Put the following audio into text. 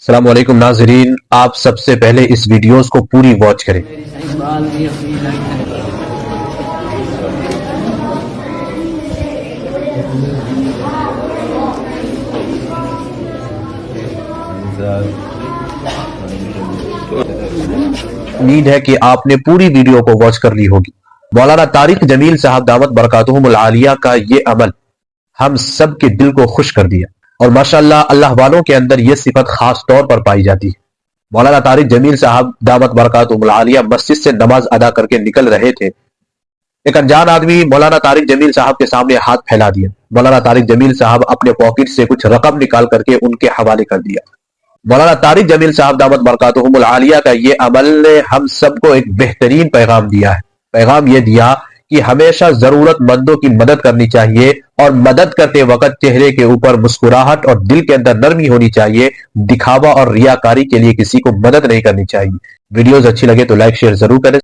السلام علیکم ناظرین، آپ سب سے پہلے اس ویڈیوز کو پوری واچ کریں۔ امید ہے کہ آپ نے پوری ویڈیو کو واچ کر لی ہوگی۔ مولانا طارق جمیل صاحب دامت برکاتہم العالیہ کا یہ عمل ہم سب کے دل کو خوش کر دیا، اور ماشاءاللہ اللہ والوں کے اندر یہ صفت خاص طور پر پائی جاتی ہے۔ مولانا طارق جمیل صاحب دامت برکاتہم العالیہ مسجد سے نماز ادا کر کے نکل رہے تھے، ایک انجان آدمی مولانا طارق جمیل صاحب کے سامنے ہاتھ پھیلا دیا۔ مولانا طارق جمیل صاحب اپنے پاکٹ سے کچھ رقم نکال کر کے ان کے حوالے کر دیا۔ مولانا طارق جمیل صاحب دامت برکاتہم العالیہ کا یہ عمل نے ہم سب کو ایک بہترین پیغام دیا ہے۔ پیغام یہ دیا کہ ہمیشہ ضرورت مندوں کی مدد کرنی چاہیے، اور مدد کرتے وقت چہرے کے اوپر مسکراہٹ اور دل کے اندر نرمی ہونی چاہیے۔ دکھاوا اور ریاکاری کے لیے کسی کو مدد نہیں کرنی چاہیے۔ ویڈیوز اچھی لگے تو لائک شیئر ضرور کریں۔